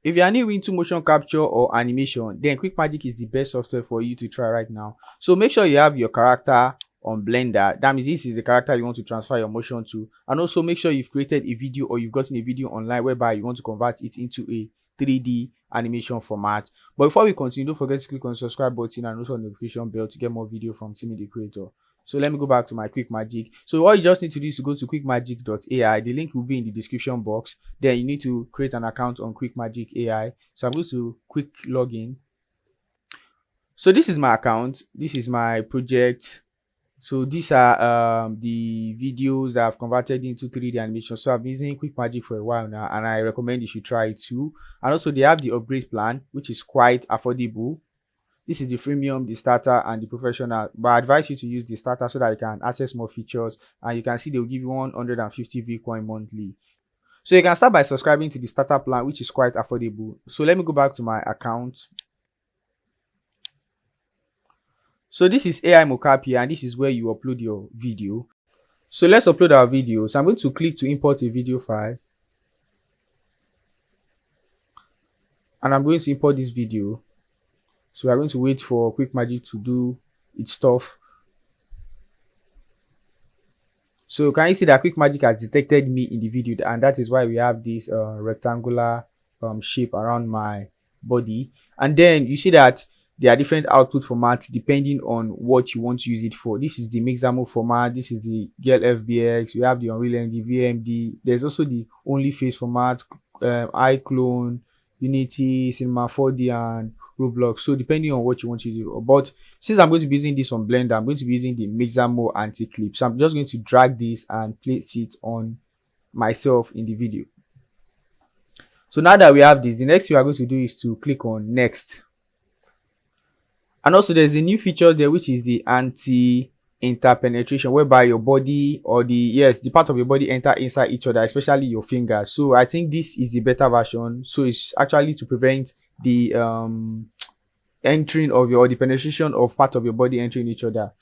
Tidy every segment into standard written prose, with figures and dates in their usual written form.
If you are new into motion capture or animation, then Quickmagic is the best software for you to try right now. So make sure you have your character on Blender. That means this is the character you want to transfer your motion to. And also make sure you've created a video or you've gotten a video online whereby you want to convert it into a 3D animation format. But before we continue, don't forget to click on the subscribe button and also on the notification bell to get more video from Timmy the Creator. So let me go back to my Quickmagic. So all you just need to do is to go to quickmagic.ai. The link will be in the description box. Then you need to create an account on Quickmagic AI. So I'm going to quick login. So this is my account. This is my project. So these are the videos that I've converted into 3D animation. So I've been using Quickmagic for a while now, and I recommend you should try it too. And also they have the upgrade plan, which is quite affordable. This is the freemium, the starter, and the professional. But I advise you to use the starter so that you can access more features. And you can see they'll give you 150 Vcoin monthly. So you can start by subscribing to the starter plan, which is quite affordable. So let me go back to my account. So this is AI Mocap here, and this is where you upload your video. So let's upload our video. So I'm going to click to import a video file. And I'm going to import this video. So we're going to wait for Quickmagic to do its stuff. So can you see that Quickmagic has detected me in the video, and that is why we have this rectangular shape around my body. And then you see that there are different output formats depending on what you want to use it for. This is the Mixamo format. This is the Girl FBX. We have the Unreal Engine, VMD. There's also the Only Face format, iClone, Unity, Cinema 4D, and Roblox. So depending on what you want to do. But since I'm going to be using this on Blender, I'm going to be using the Mixamo anti-clip. So I'm just going to drag this and place it on myself in the video. So now that we have this, the next thing we are going to do is to click on next. And also there's a new feature there, which is the anti-interpenetration, whereby your body or the part of your body enter inside each other, especially your fingers. So I think this is the better version. So it's actually to prevent the entering of your, or the penetration of part of your body entering each other.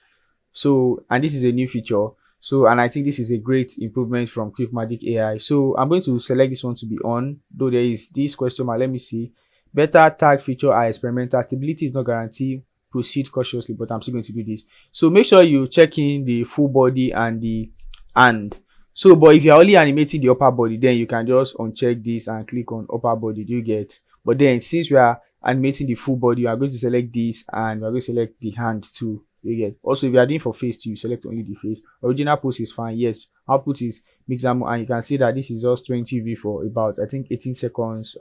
So, and this is a new feature. So, and I think this is a great improvement from Quickmagic AI. So I'm going to select this one to be on, though there is this question mark. Let me see. Beta tag feature are experimental. Stability is not guaranteed. Proceed cautiously, but I'm still going to do this. So make sure you check in the full body and the hand. So, but if you're only animating the upper body, then you can just uncheck this and click on upper body. Do you get? But then since we are animating the full body, you are going to select this, and we are going to select the hand too. You get? Also, if you are doing for face too, you select only the face. Original pose is fine. Yes, output is Mixamo, and you can see that this is just 20V for about, I think, 18 seconds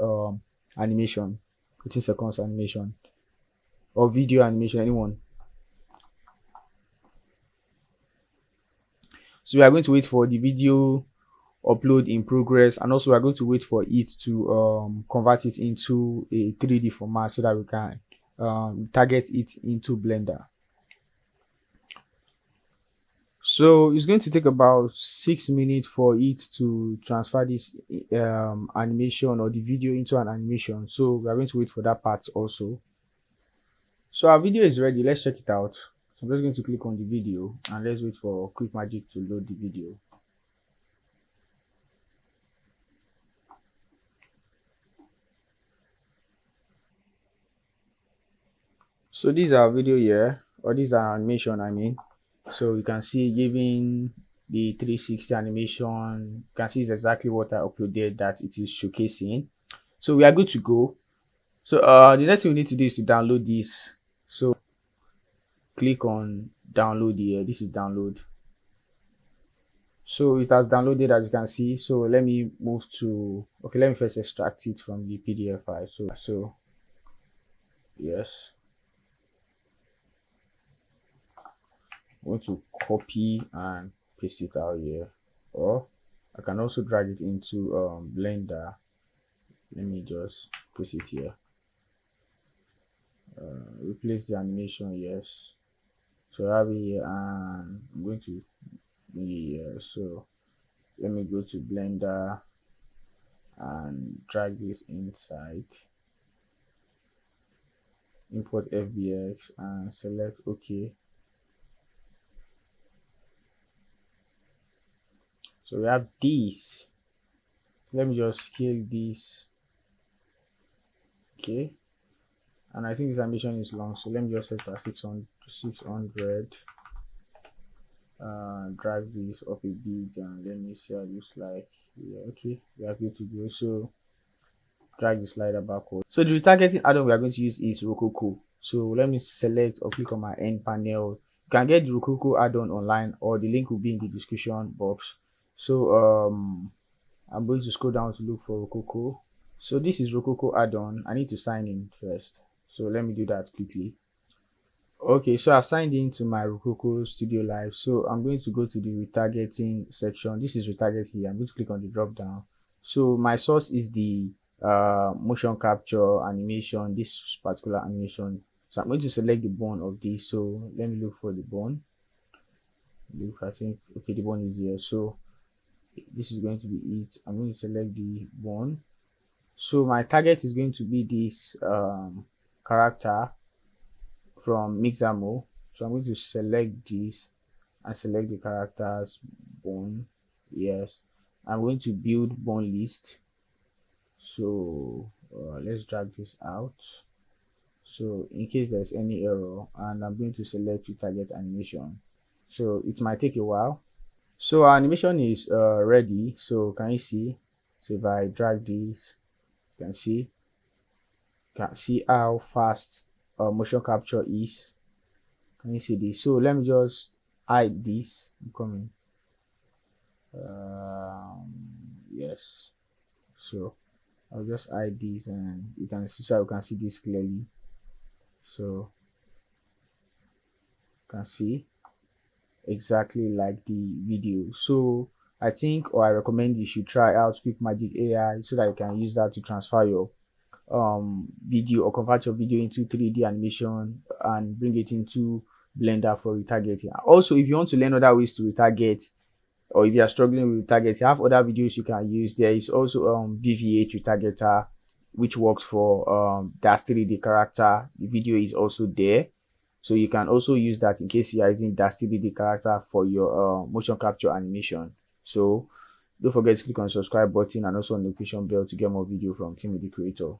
animation. 18 seconds animation or video animation, anyone. So we are going to wait for the video upload in progress, and also we are going to wait for it to convert it into a 3D format so that we can target it into Blender. So it's going to take about 6 minutes for it to transfer this animation or the video into an animation. So we are going to wait for that part also. So our video is ready. Let's check it out. So I'm just going to click on the video and let's wait for Quickmagic to load the video. So this is our video here, or this is our animation, I mean. So you can see giving the 360 animation, you can see it's exactly what I uploaded that it is showcasing. So we are good to go. So the next thing we need to do is to download this. So click on download here. This is download. So it has downloaded, as you can see. So let me move to, okay, let me first extract it from the PDF file. So yes, I want to copy and paste it out here, or I can also drag it into Blender. Let me just paste it here. Replace the animation, yes. So I have it here, and I'm going to here. So let me go to Blender and drag this inside, import FBX and select OK. So we have this. Let me just scale this Okay, and I think this animation is long, so let me just set at 600. Drag this up a bit and let me see how it looks like. Yeah, okay, we are good to go. So drag the slider backward. So the retargeting add-on we are going to use is Rococo. So let me select or click on my end panel. You can get the Rococo add-on online, or the link will be in the description box. So I'm going to scroll down to look for Rococo. So this is Rococo add-on. I need to sign in first. So let me do that quickly. Okay, so I've signed into my Rococo Studio Live. So I'm going to go to the retargeting section. This is retarget here. I'm going to click on the drop down. So my source is the motion capture animation, this particular animation. So I'm going to select the bone of this. So let me look for the bone. Look, I think, okay, the bone is here. So this is going to be it. I'm going to select the bone. So my target is going to be this character from Mixamo. So I'm going to select this and select the character's bone. Yes, I'm going to build bone list. So let's drag this out. So in case there's any error, and I'm going to select retarget animation. So it might take a while. So our animation is ready. So can you see? So if I drag this, you can see how fast motion capture is. Can you see this? So let me just hide this. I'm coming. Yes. So I'll just hide this, and you can see, so you can see this clearly. So you can see exactly like the video. So I think, or I recommend you should try out Quickmagic AI so that you can use that to transfer your video or convert your video into 3D animation and bring it into Blender for retargeting. Also, if you want to learn other ways to retarget, or if you are struggling with retarget, you have other videos you can use. There is also BVH retargeter, which works for Dash 3D character. The video is also there, so you can also use that in case you are using Dash 3D character for your motion capture animation. So don't forget to click on the subscribe button and also on the notification bell to get more video from Team with the Creator.